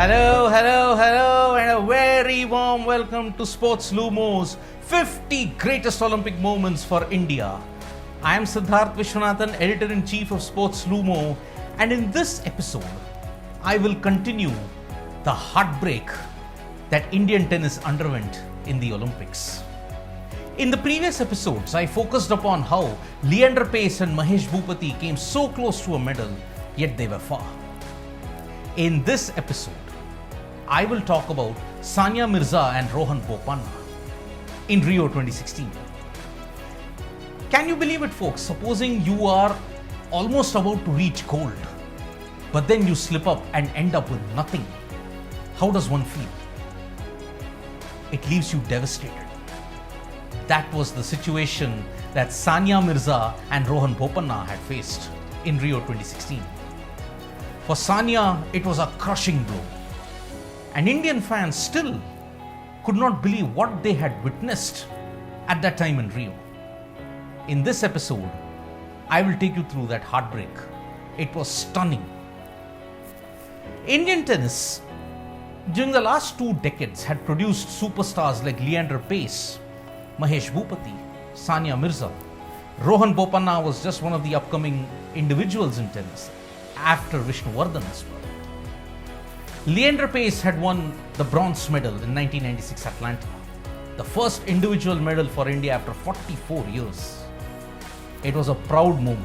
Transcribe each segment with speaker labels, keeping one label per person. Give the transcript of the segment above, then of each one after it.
Speaker 1: Hello, and a very warm welcome to Sports Lumo's 50 Greatest Olympic Moments for India. I am Siddharth Vishwanathan, Editor-in-Chief of Sports Lumo, and in this episode, I will continue the heartbreak that Indian tennis underwent in the Olympics. In the previous episodes, I focused upon how Leander Paes and Mahesh Bhupathi came so close to a medal, yet they were far. In this episode, I will talk about Sania Mirza and Rohan Bopanna in Rio 2016. Can you believe it, folks? Supposing you are almost about to reach gold, but then you slip up and end up with nothing. How does one feel? It leaves you devastated. That was the situation that Sania Mirza and Rohan Bopanna had faced in Rio 2016. For Sania, it was a crushing blow. And Indian fans still could not believe what they had witnessed at that time in Rio. In this episode, I will take you through that heartbreak. It was stunning. Indian tennis, during the last 2 decades, had produced superstars like Leander Paes, Mahesh Bhupathi, Sania Mirza. Rohan Bopanna was just one of the upcoming individuals in tennis, after Vishnuvardhan as well. Leander Paes had won the bronze medal in 1996 Atlanta, the first individual medal for India after 44 years. It was a proud moment.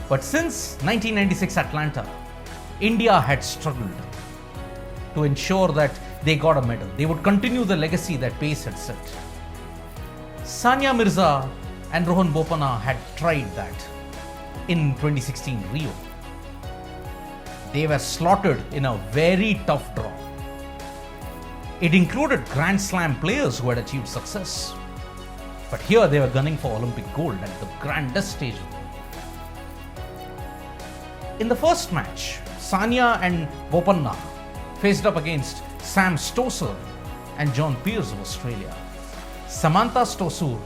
Speaker 1: But since 1996 Atlanta, India had struggled to ensure that they got a medal. They would continue the legacy that Paes had set. Sania Mirza and Rohan Bopanna had tried that in 2016 Rio. They were slaughtered in a very tough draw. It included Grand Slam players who had achieved success. But here they were gunning for Olympic gold at the grandest stage of the game. In the first match, Sania and Bopanna faced up against Sam Stosur and John Peers of Australia. Samantha Stosur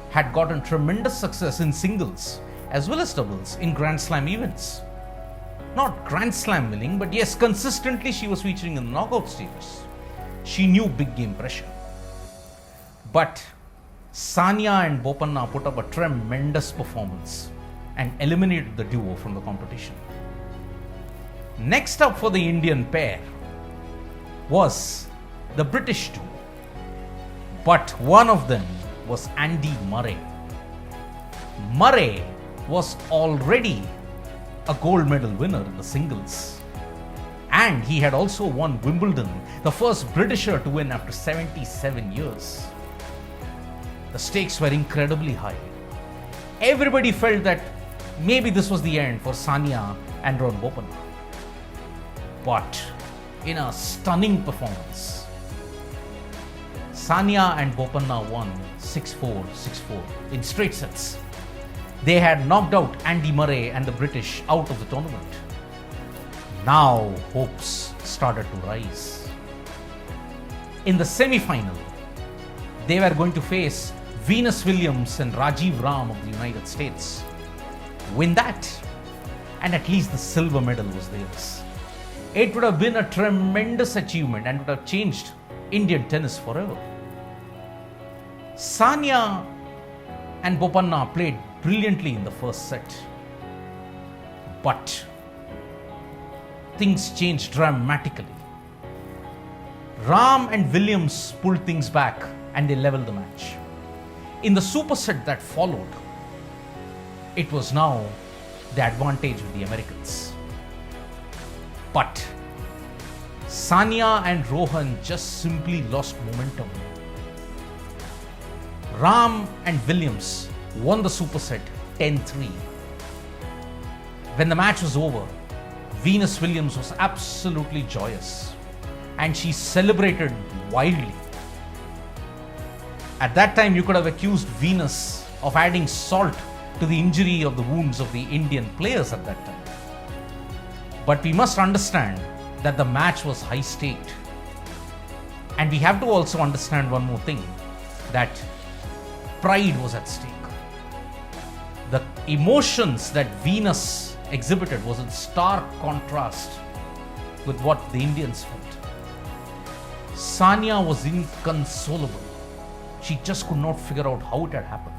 Speaker 1: had gotten tremendous success in singles as well as doubles in Grand Slam events. Not Grand Slam winning, but yes, consistently she was featuring in the knockout stages. She knew big game pressure. But Sania and Bopanna put up a tremendous performance and eliminated the duo from the competition. Next up for the Indian pair was the British duo. But one of them was Andy Murray. Murray was already a gold medal winner in the singles. And he had also won Wimbledon, the first Britisher to win after 77 years. The stakes were incredibly high. Everybody felt that maybe this was the end for Sania and Rohan Bopanna. But in a stunning performance, Sania and Bopanna won 6-4, 6-4 in straight sets. They had knocked out Andy Murray and the British out of the tournament. Now hopes started to rise. In the semi-final, they were going to face Venus Williams and Rajiv Ram of the United States. Win that, and at least the silver medal was theirs. It would have been a tremendous achievement and would have changed Indian tennis forever. Sania and Bopanna played brilliantly in the first set. But things changed dramatically. Ram and Williams pulled things back and they leveled the match. In the superset that followed, it was now the advantage of the Americans. But Sania and Rohan just simply lost momentum. Ram and Williams won the superset 10-3. When the match was over, Venus Williams was absolutely joyous and she celebrated wildly. At that time, you could have accused Venus of adding salt to the injury of the wounds of the Indian players at that time. But we must understand that the match was high staked. And we have to also understand one more thing, that pride was at stake. The emotions that Venus exhibited was in stark contrast with what the Indians felt. Sania was inconsolable. She just could not figure out how it had happened.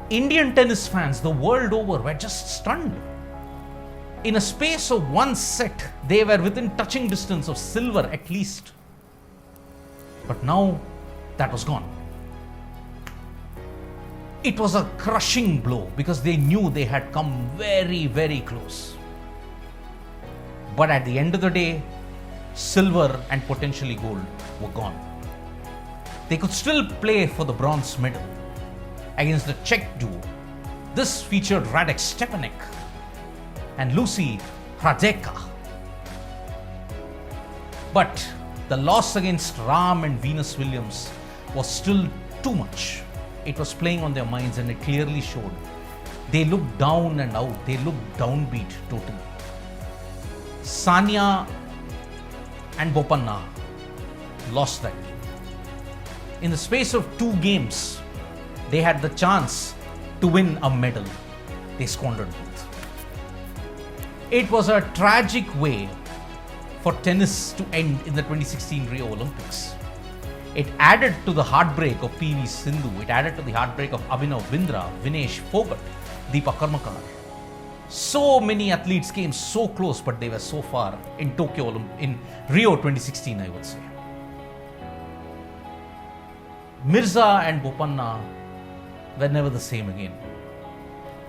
Speaker 1: Indian tennis fans the world over were just stunned. In a space of one set, they were within touching distance of silver at least. But now, that was gone. It was a crushing blow because they knew they had come very, very close. But at the end of the day, silver and potentially gold were gone. They could still play for the bronze medal against the Czech duo. This featured Radek Stepanek and Lucy Hradecka. But the loss against Ram and Venus Williams was still too much. It was playing on their minds and it clearly showed. They looked down and out. They looked downbeat totally. Sania and Bopanna lost that game. In the space of 2 games, they had the chance to win a medal. They squandered both. It was a tragic way for tennis to end in the 2016 Rio Olympics. It added to the heartbreak of PV Sindhu. It added to the heartbreak of Abhinav Bindra, Vinesh Phogat, Deepa Karmakar. So many athletes came so close, but they were so far in in Rio 2016, I would say. Mirza and Bopanna were never the same again.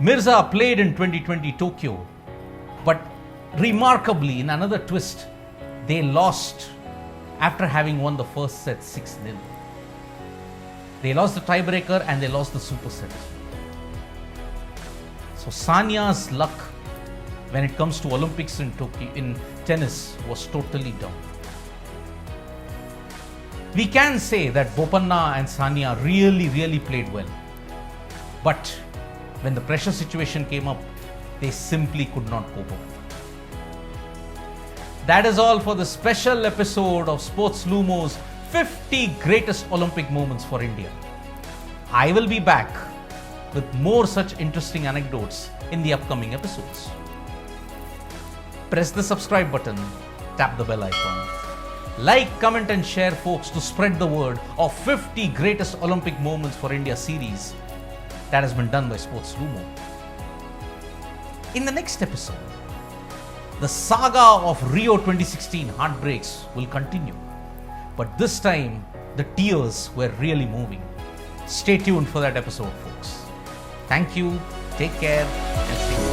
Speaker 1: Mirza played in 2020 Tokyo, but remarkably, in another twist, they lost after having won the first set 6-0. They lost the tiebreaker and they lost the super set. So Sania's luck when it comes to Olympics in Tokyo in tennis was totally down. We can say that Bopanna and Sania really played well. But when the pressure situation came up, they simply could not cope up. That is all for the special episode of Sports Lumo's 50 greatest Olympic moments for India. I will be back with more such interesting anecdotes in the upcoming episodes. Press the subscribe button, tap the bell icon. Like, comment and share, folks, to spread the word of 50 greatest Olympic moments for India series that has been done by Sports Lumo. In the next episode, the saga of Rio 2016 heartbreaks will continue. But this time, the tears were really moving. Stay tuned for that episode, folks. Thank you, take care, and stay tuned.